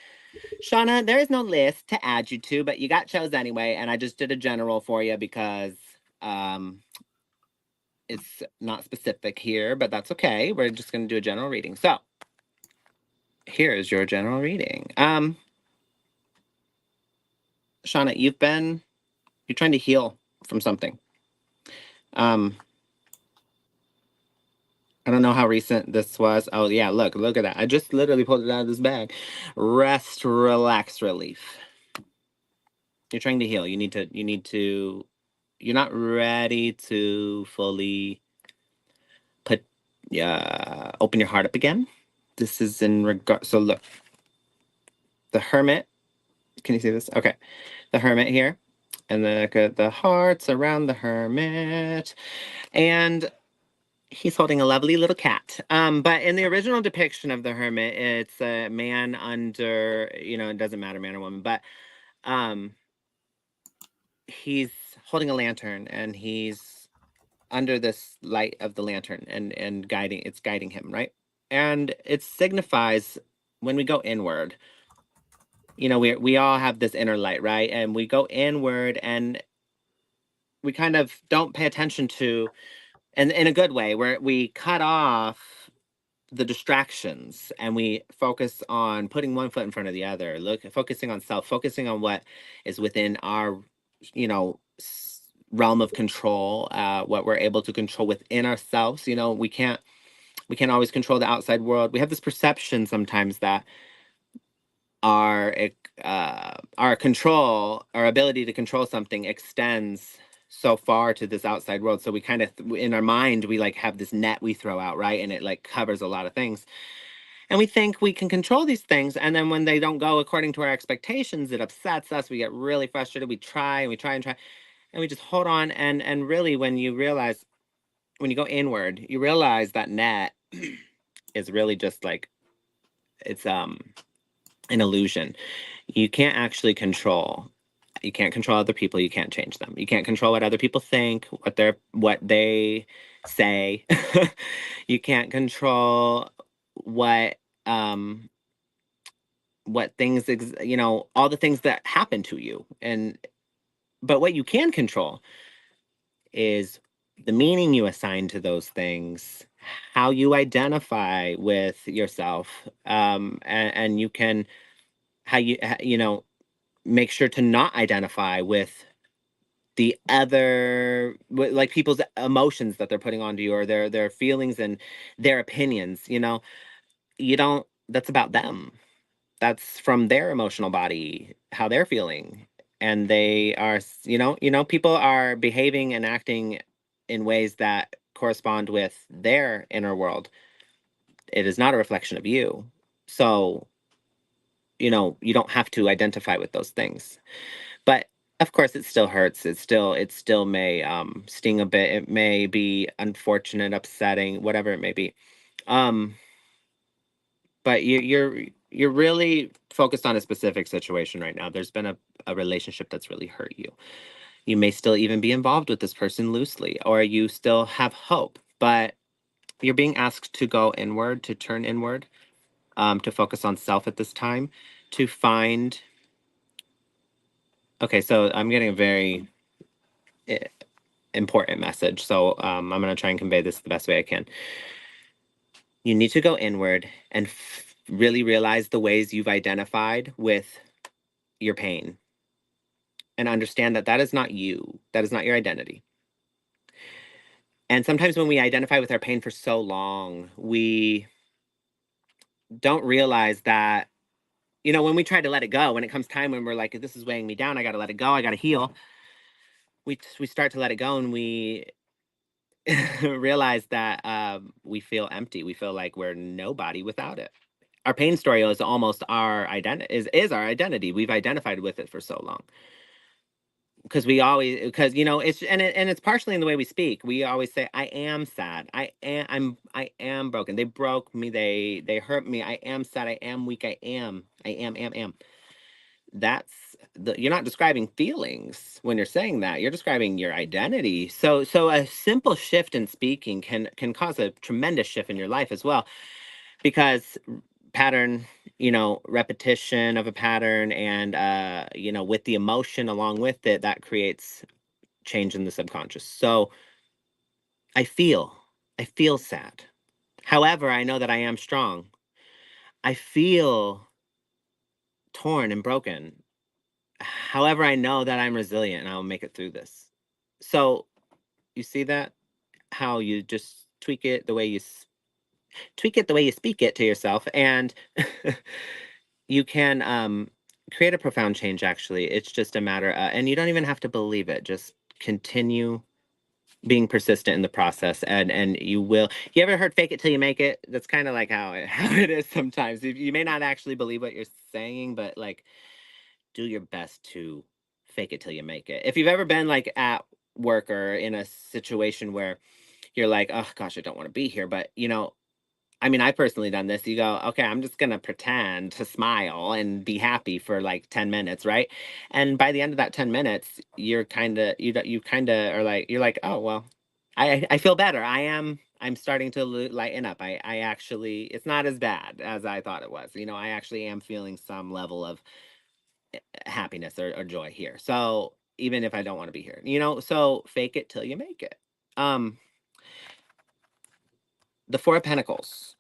Shauna, there is no list to add you to, but you got chose anyway, and I just did a general for you because it's not specific here, but that's okay. We're just gonna do a general reading. So here's your general reading. Shauna, you're trying to heal from something. I don't know how recent this was. Oh yeah, look at that. I just literally pulled it out of this bag. Rest, relax, relief. You're trying to heal. You're not ready to fully put open your heart up again. This is in regard, so look. The Hermit. Can you see this? Okay. The Hermit here. And look at the hearts around the Hermit. And he's holding a lovely little cat. But in the original depiction of the Hermit, it's a man under, it doesn't matter, man or woman, but he's holding a lantern, and he's under this light of the lantern, and guiding him, right? And it signifies when we go inward, we all have this inner light, right? And we go inward, and we kind of don't pay attention to, and in a good way, where we cut off the distractions, and we focus on putting one foot in front of the other, focusing on self, focusing on what is within our realm of control, what we're able to control within ourselves. We can't always control the outside world. We have this perception sometimes that our control, our ability to control something, extends so far to this outside world. So we kind of, in our mind, we like have this net we throw out, right? And it like covers a lot of things. And we think we can control these things. And then when they don't go according to our expectations, it upsets us. We get really frustrated. We try and we try and try. And we just hold on. And really, when you go inward, you realize that net is really just like, it's an illusion. You can't actually control. You can't control other people. You can't change them. You can't control what other people think, what they say. You can't control um what things all the things that happen to you. But what you can control is the meaning you assign to those things, how you identify with yourself, and you can, how make sure to not identify with like people's emotions that they're putting onto you, or their feelings and their opinions. You don't That's about them. That's from their emotional body, how they're feeling. And they are, people are behaving and acting in ways that correspond with their inner world. It is not a reflection of you. So, you don't have to identify with those things. But of course it still hurts. It still may sting a bit. It may be unfortunate, upsetting, whatever it may be. But you're really focused on a specific situation right now. There's been a relationship that's really hurt you. You may still even be involved with this person loosely, or you still have hope, but you're being asked to go inward, to turn inward, to focus on self at this time, to find. Okay, so I'm getting a very important message. So I'm going to try and convey this the best way I can. You need to go inward and really realize the ways you've identified with your pain, and understand that that is not you. That is not your identity. And sometimes when we identify with our pain for so long, we don't realize that, when we try to let it go, when it comes time when we're like, this is weighing me down, I got to let it go, I got to heal. We start to let it go, and we realize that we feel empty. We feel like we're nobody without it. Our pain story is almost our identity. Is our identity. We've identified with it for so long. Because it's partially in the way we speak. We always say, I am sad, I am broken, they broke me, they hurt me, I am sad, I am weak, I am. You're not describing feelings when you're saying that. You're describing your identity. So a simple shift in speaking can cause a tremendous shift in your life as well, because pattern, repetition of a pattern, and with the emotion along with it, that creates change in the subconscious. So I feel sad. However, I know that I am strong. I feel torn and broken. However, I know that I'm resilient and I'll make it through this. So you see that, how you just tweak it the way you speak it to yourself, and you can create a profound change. Actually, it's just a matter and you don't even have to believe it. Just continue being persistent in the process, and you ever heard fake it till you make it? That's kind of like how how it is sometimes. You may not actually believe what you're saying, but like, do your best to fake it till you make it. If you've ever been like at work or in a situation where you're like, oh gosh, I don't want to be here, but I personally done this. You go, okay, I'm just gonna pretend to smile and be happy for like 10 minutes, right? And by the end of that 10 minutes, you're kind of you kind of are like, you're like, oh well, I feel better. I'm starting to lighten up. I actually, it's not as bad as I thought it was. I actually am feeling some level of happiness or joy here. So even if I don't want to be here, so fake it till you make it. The Four of Pentacles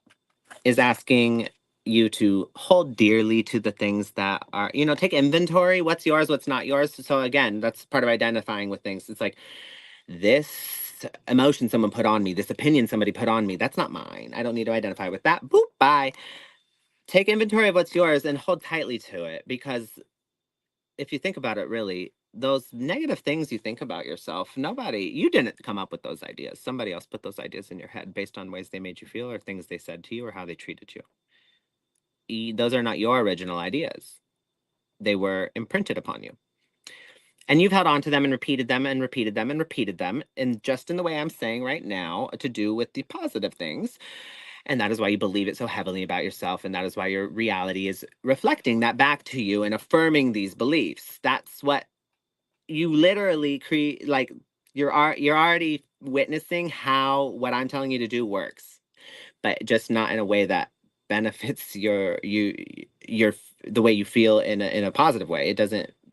is asking you to hold dearly to the things that are, take inventory. What's yours, what's not yours. So again, that's part of identifying with things. It's like, this emotion someone put on me, this opinion somebody put on me, that's not mine. I don't need to identify with that. Boop, bye. Take inventory of what's yours and hold tightly to it, because if you think about it, really, those negative things you think about yourself, you didn't come up with those ideas. Somebody else put those ideas in your head based on ways they made you feel, or things they said to you, or how they treated you. Those are not your original ideas. They were imprinted upon you. And you've held on to them and repeated them and repeated them and repeated them. And just in the way I'm saying right now, to do with the positive things. And that is why you believe it so heavily about yourself. And that is why your reality is reflecting that back to you and affirming these beliefs. That's what you literally create. Like, you're already witnessing how what I'm telling you to do works, but just not in a way that benefits your the way you feel in a positive way.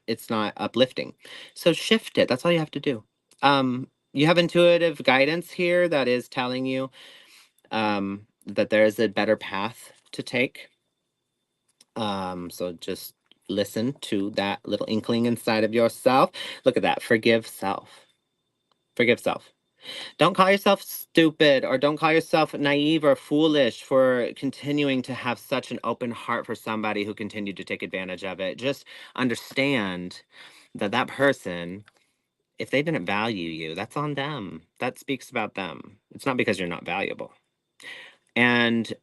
It's not uplifting. So shift it. That's all you have to do. You have intuitive guidance here that is telling you that there is a better path to take. So just listen to that little inkling inside of yourself. Look at that. Forgive self. Forgive self. Don't call yourself stupid, or don't call yourself naive or foolish for continuing to have such an open heart for somebody who continued to take advantage of it. Just understand that that person if they didn't value you, that's on them. That speaks about them. It's not because you're not valuable. And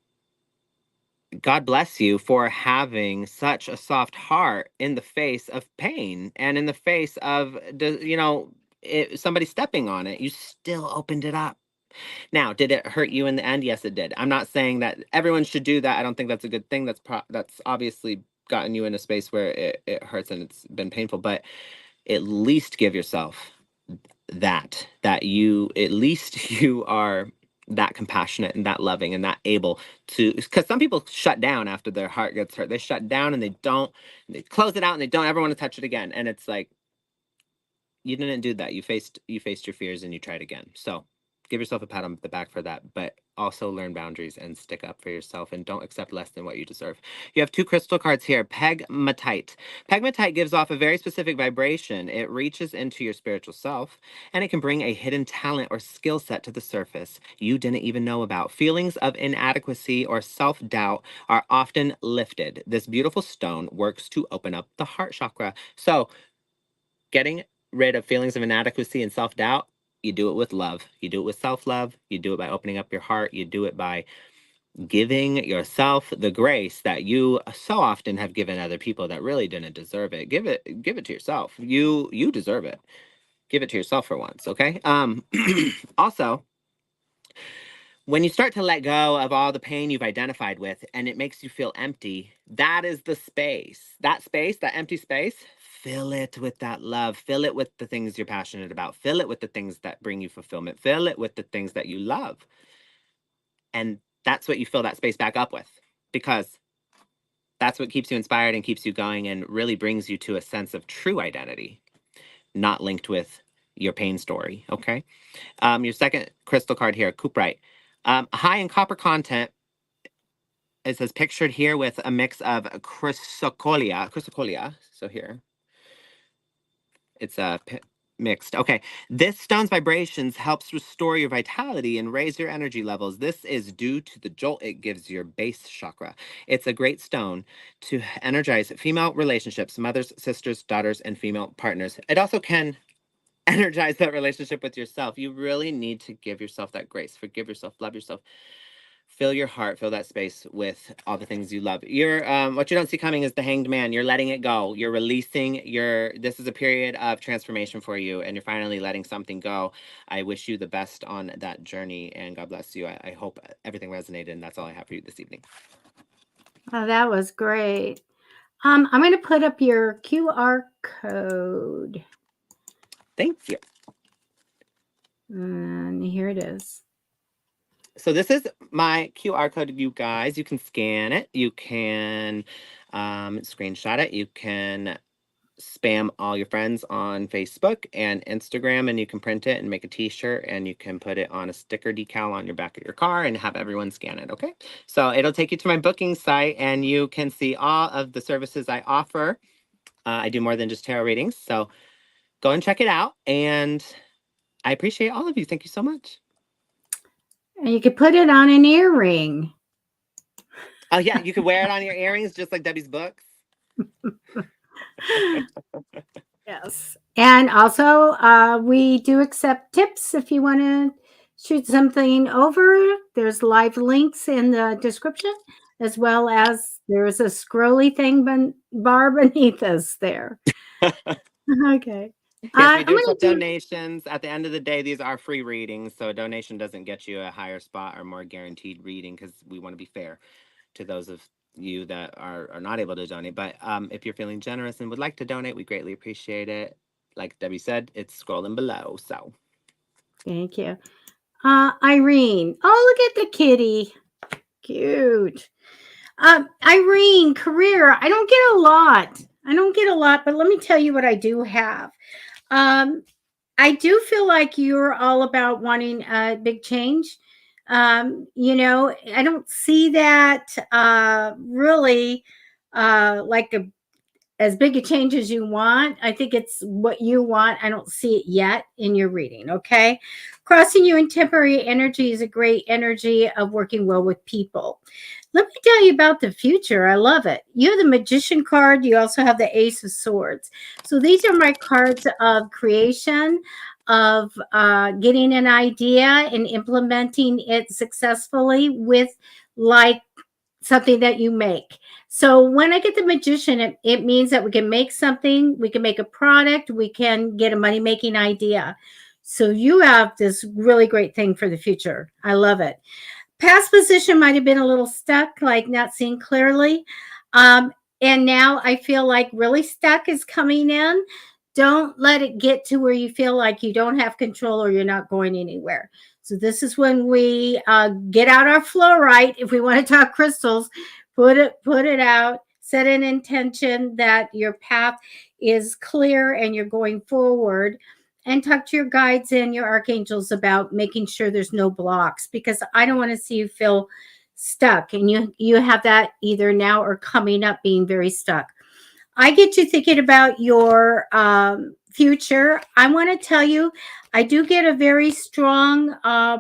God bless you for having such a soft heart in the face of pain and in the face of, somebody stepping on it. You still opened it up. Now, did it hurt you in the end? Yes, it did. I'm not saying that everyone should do that. I don't think that's a good thing. That's obviously gotten you in a space where it hurts and it's been painful. But at least give yourself that you at least you are that compassionate and that loving and that able to, because some people shut down after their heart gets hurt. They shut down and they close it out and they don't ever want to touch it again. And it's like, you didn't do that. You faced your fears and you tried again. So give yourself a pat on the back for that, but also learn boundaries and stick up for yourself and don't accept less than what you deserve. You have 2 crystal cards here. Pegmatite. Pegmatite gives off a very specific vibration. It reaches into your spiritual self and it can bring a hidden talent or skill set to the surface you didn't even know about. Feelings of inadequacy or self-doubt are often lifted. This beautiful stone works to open up the heart chakra. So getting rid of feelings of inadequacy and self-doubt, you do it with love. You do it with self-love. You do it by opening up your heart. You do it by giving yourself the grace that you so often have given other people that really didn't deserve it. Give it to yourself. You deserve it. Give it to yourself for once, okay? Also, when you start to let go of all the pain you've identified with and it makes you feel empty, that is the space. That space, that empty space, fill it with that love. Fill it with the things you're passionate about. Fill it with the things that bring you fulfillment. Fill it with the things that you love. And that's what you fill that space back up with, because that's what keeps you inspired and keeps you going and really brings you to a sense of true identity, not linked with your pain story, okay? Your second crystal card here, Cooperite. High in copper content. It says pictured here with a mix of chrysocolla. So here, it's mixed. Okay, this stone's vibrations helps restore your vitality and raise your energy levels. This is due to the jolt it gives your base chakra. It's a great stone to energize female relationships, mothers, sisters, daughters, and female partners. It also can energize that relationship with yourself. You really need to give yourself that grace. Forgive yourself, love yourself. Fill your heart, fill that space with all the things you love. You're what you don't see coming is the Hanged Man. You're letting it go. You're releasing this is a period of transformation for you, and you're finally letting something go. I wish you the best on that journey, and God bless you. I hope everything resonated, and that's all I have for you this evening. Oh, that was great. I'm going to put up your QR code. Thank you. And here it is. So this is my QR code, you guys. You can scan it. You can screenshot it. You can spam all your friends on Facebook and Instagram, and you can print it and make a t-shirt, and you can put it on a sticker decal on your back of your car and have everyone scan it, okay? So it'll take you to my booking site, and you can see all of the services I offer. I do more than just tarot readings, so go and check it out, and I appreciate all of you. Thank you so much. And you could put it on an earring. Oh yeah, you could wear it on your earrings just like Debbie's books. Yes. And also, we do accept tips if you want to shoot something over. There's live links in the description, as well as there's a scrolly thing bar beneath us there. Okay. Yes, we do I'm accept going to donations. At the end of the day, these are free readings, so a donation doesn't get you a higher spot or more guaranteed reading, because we want to be fair to those of you that are not able to donate. But if you're feeling generous and would like to donate, we greatly appreciate it. Like Debbie said, it's scrolling below. So thank you. Irene. Oh, look at the kitty. Cute. Irene, career. I don't get a lot. But let me tell you what I do have. I do feel like you're all about wanting a big change. I don't see that really like as big a change as you want. I think it's what you want. I don't see it yet in your reading. Okay. Crossing you in temporary energy is a great energy of working well with people. Let me tell you about the future. I love it. You have the Magician card. You also have the Ace of Swords. So these are my cards of creation, of getting an idea and implementing it successfully with, like, something that you make. So when I get the Magician, it means that we can make something, we can make a product, we can get a money making idea. So you have this really great thing for the future. I love it. Past position might have been a little stuck, like not seeing clearly. Um, and now I feel like really stuck is coming in. Don't let it get to where you feel like you don't have control or you're not going anywhere. So this is when we get out our fluorite. If we want to talk crystals, put it out. Set an intention that your path is clear and you're going forward, and talk to your guides and your archangels about making sure there's no blocks, because I don't want to see you feel stuck, and you have that either now or coming up, being very stuck. I get you thinking about your future. I want to tell you, I do get a very strong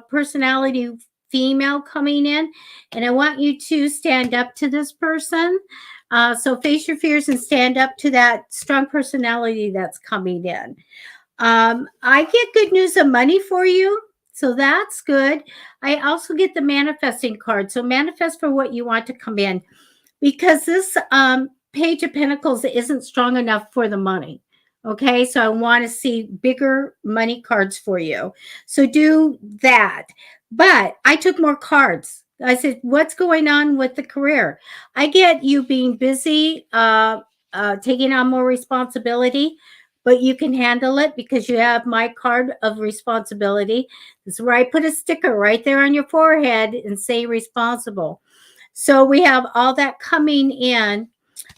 personality female coming in, and I want you to stand up to this person. So face your fears and stand up to that strong personality that's coming in. I get good news of money for you. So that's good. I also get the manifesting card. So manifest for what you want to come in, because this Page of Pentacles isn't strong enough for the money. Okay, so I want to see bigger money cards for you. So do that. But I took more cards. I said, what's going on with the career? I get you being busy, taking on more responsibility, but you can handle it because you have my card of responsibility. This is where I put a sticker right there on your forehead and say responsible. So we have all that coming in.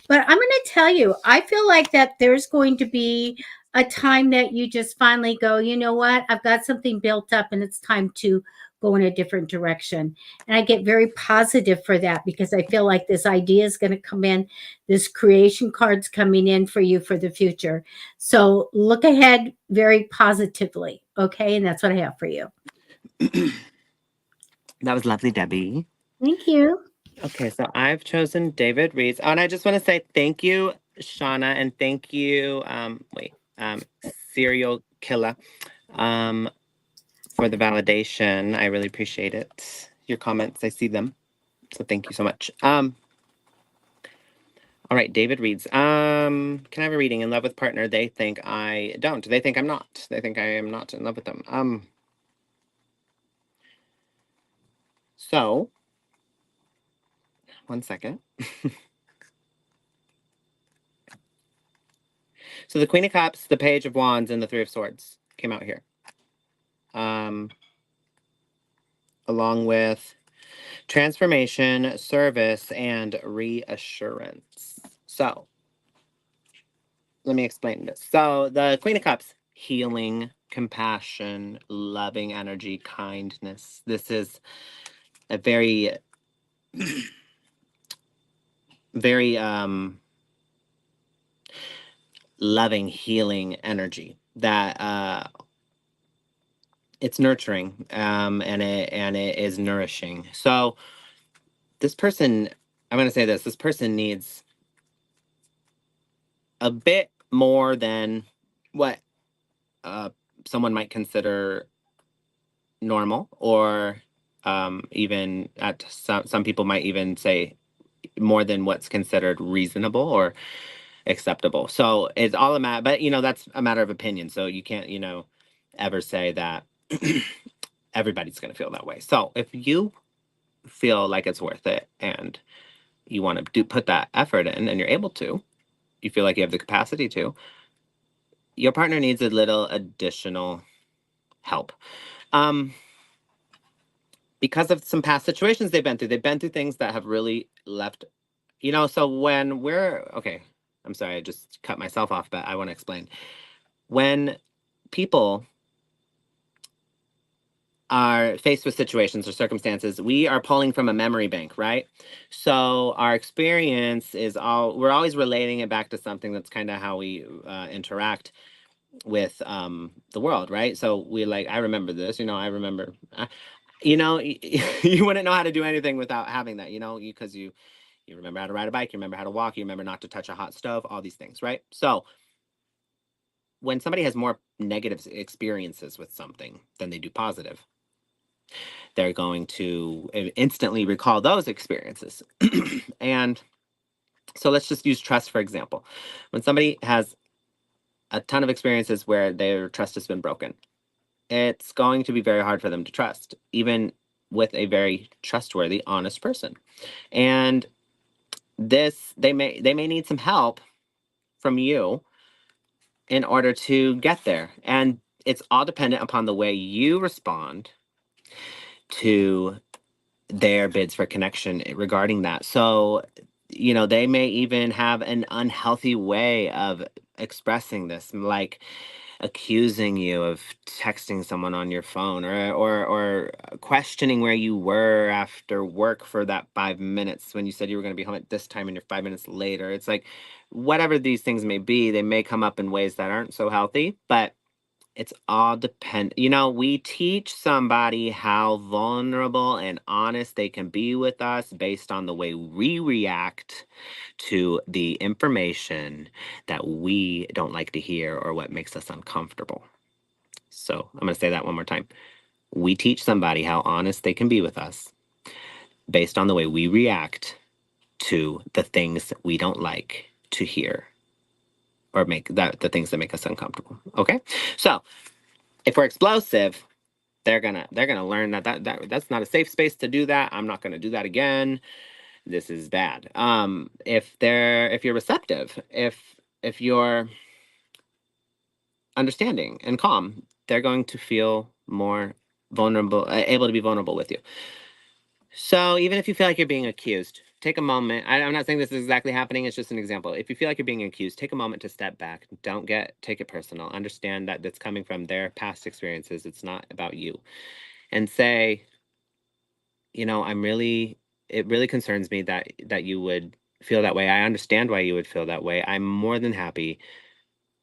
But I'm going to tell you, I feel like that there's going to be a time that you just finally go, you know what? I've got something built up and it's time to go in a different direction. And I get very positive for that because I feel like this idea is going to come in. This creation card's coming in for you for the future. So look ahead very positively. Okay. And that's what I have for you. That was lovely, Debbie. Thank you. Okay, so I've chosen David Reed's. Oh, and I just want to say thank you, Shauna, and thank you, Serial Killer, for the validation. I really appreciate it. Your comments, I see them. So thank you so much. All right, David Reed's. Can I have a reading? In love with partner, they think I don't. They think I'm not. They think I am not in love with them. So, one second. So the Queen of Cups, the Page of Wands, and the Three of Swords came out here. Along with transformation, service, and reassurance. So, let me explain this. So, the Queen of Cups, healing, compassion, loving energy, kindness. This is a very, very loving, healing energy that it's nurturing and it is nourishing. So, this person, I'm going to say this person needs a bit more than what someone might consider normal, or even at some people might even say more than what's considered reasonable or acceptable. So it's all a matter, but that's a matter of opinion. So you can't, ever say that everybody's going to feel that way. So if you feel like it's worth it and you want to put that effort in and you're able to, you feel like you have the capacity to, your partner needs a little additional help. Because of some past situations they've been through. They've been through things that have really left, so when okay, I'm sorry, I just cut myself off, but I want to explain. When people are faced with situations or circumstances, we are pulling from a memory bank, right? So our experience is we're always relating it back to something. That's kind of how we interact with the world, right? So we I remember this, I remember you know, you wouldn't know how to do anything without having that, you know, because you remember how to ride a bike, you remember how to walk, you remember not to touch a hot stove, all these things, right? So when somebody has more negative experiences with something than they do positive, they're going to instantly recall those experiences. And so let's just use trust, for example. When somebody has a ton of experiences where their trust has been broken, it's going to be very hard for them to trust, even with a very trustworthy, honest person. And they may need some help from you in order to get there. And it's all dependent upon the way you respond to their bids for connection regarding that. So, you know, they may even have an unhealthy way of expressing this, like accusing you of texting someone on your phone, or questioning where you were after work for that 5 minutes when you said you were going to be home at this time and you're 5 minutes later. It's like, whatever these things may be, they may come up in ways that aren't so healthy, but it's all depend. You know, we teach somebody how vulnerable and honest they can be with us based on the way we react to the information that we don't like to hear or what makes us uncomfortable. So I'm going to say that one more time. We teach somebody how honest they can be with us based on the way we react to the things that we don't like to hear or make that the things that make us uncomfortable. Okay. So if we're explosive, they're gonna learn that's not a safe space to do that. I'm not gonna do that again. This is bad. If you're receptive, if you're understanding and calm, they're going to feel more vulnerable, able to be vulnerable with you. So even if you feel like you're being accused, take a moment. I'm not saying this is exactly happening. It's just an example. If you feel like you're being accused, take a moment to step back. Don't take it personal. Understand that that's coming from their past experiences. It's not about you. And say, you know, it really concerns me that you would feel that way. I understand why you would feel that way. I'm more than happy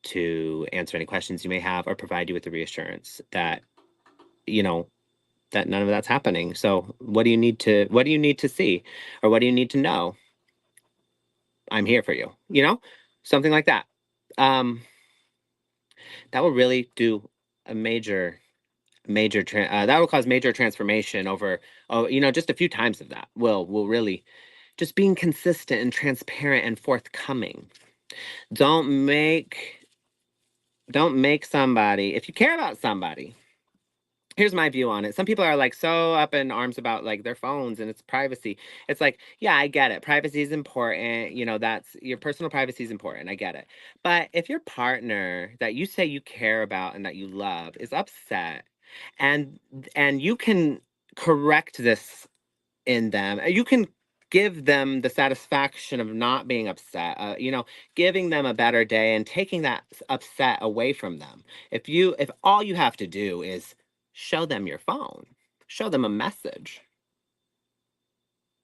to answer any questions you may have or provide you with the reassurance that, you know, that none of that's happening. So what do you need to see, or what do you need to know? I'm here for you, you know? Something like that. Um that will really do a that will cause major transformation over, oh, you know, just a few times of that will really just being consistent and transparent and forthcoming. Don't make don't make somebody, if you care about somebody, here's my view on it. Some people are like so up in arms about like their phones and its privacy. It's like, yeah, I get it. Privacy is important. You know, that's your personal privacy is important. I get it. But if your partner that you say you care about and that you love is upset, and you can correct this in them. You can give them the satisfaction of not being upset, you know, giving them a better day and taking that upset away from them. If all you have to do is show them your phone, show them a message.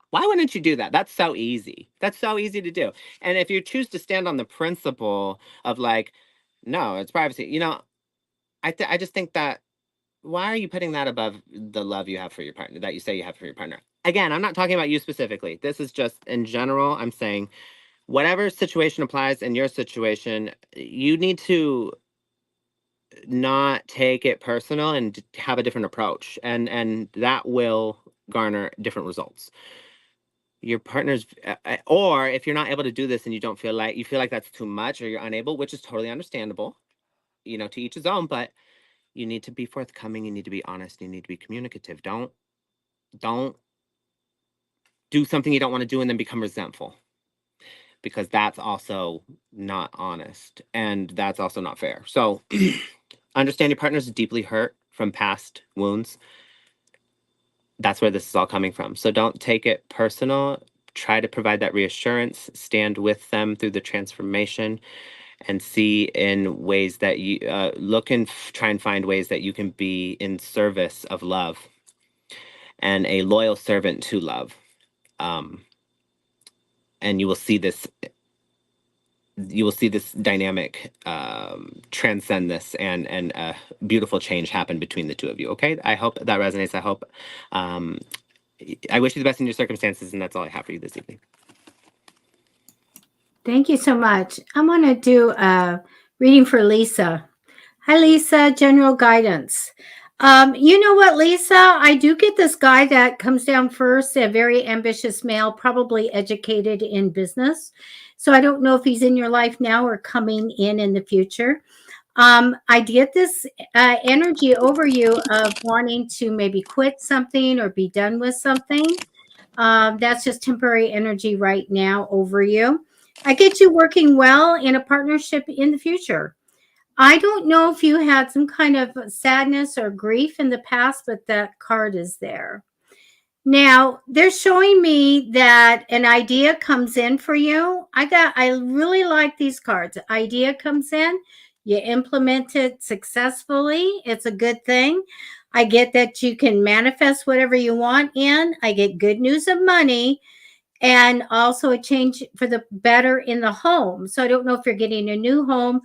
Why wouldn't you do that? That's so easy. That's so easy to do. And if you choose to stand on the principle of like, no, it's privacy, you know, I just think that, why are you putting that above the love you have for your partner, that you say you have for your partner? Again, I'm not talking about you specifically. This is just in general. I'm saying whatever situation applies in your situation, you need to not take it personal and have a different approach. And that will garner different results. Your partner's or if you're not able to do this and you feel like that's too much or you're unable, which is totally understandable, you know, to each his own, but you need to be forthcoming, you need to be honest, you need to be communicative. Don't do something you don't want to do and then become resentful, because that's also not honest and that's also not fair. So understand your partner's deeply hurt from past wounds. That's where this is all coming from. So don't take it personal. Try to provide that reassurance, stand with them through the transformation, and see in ways that you try and find ways that you can be in service of love and a loyal servant to love. Um, and you will see this you will see this dynamic transcend this, and a beautiful change happen between the two of you. Okay, I hope that resonates. I hope I wish you the best in your circumstances, and that's all I have for you this evening. Thank you so much. I'm going to do a reading for Lisa. Hi, Lisa, general guidance. You know what, Lisa? I do get this guy that comes down first, a very ambitious male, probably educated in business. So I don't know if he's in your life now or coming in the future. I get this energy over you of wanting to maybe quit something or be done with something. That's just temporary energy right now over you. I get you working well in a partnership in the future. I don't know if you had some kind of sadness or grief in the past, but that card is there. Now, they're showing me that an idea comes in for you. I really like these cards. Idea comes in, you implement it successfully. It's a good thing. I get that you can manifest whatever you want in. I get good news of money and also a change for the better in the home. So I don't know if you're getting a new home,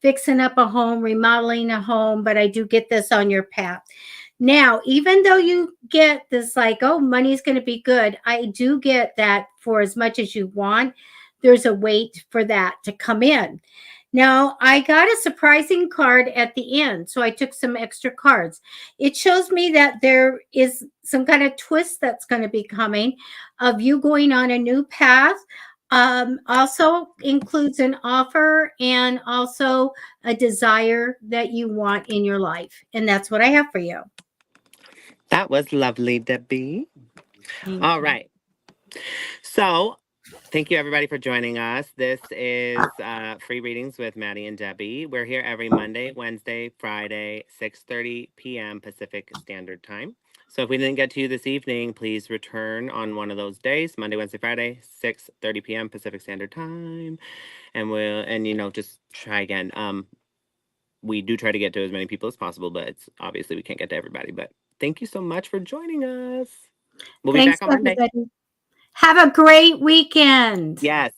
fixing up a home, remodeling a home, but I do get this on your path. Now, even though you get this like, oh, money's going to be good, I do get that for as much as you want, there's a wait for that to come in. Now, I got a surprising card at the end, so I took some extra cards. It shows me that there is some kind of twist that's going to be coming of you going on a new path. Also includes an offer and also a desire that you want in your life. And that's what I have for you. That was lovely, Debbie. Thank All you. right. So, thank you everybody for joining us. This is Free Readings with Matty and Debbie. We're here every Monday, Wednesday, Friday, 6:30 p.m. Pacific Standard Time. So if we didn't get to you this evening, please return on one of those days, Monday, Wednesday, Friday, 6:30 p.m. Pacific Standard Time. And just try again. We do try to get to as many people as possible, but it's obviously we can't get to everybody. But thank you so much for joining us. We'll be Thanks, back on Monday. everybody. Have a great weekend. Yes.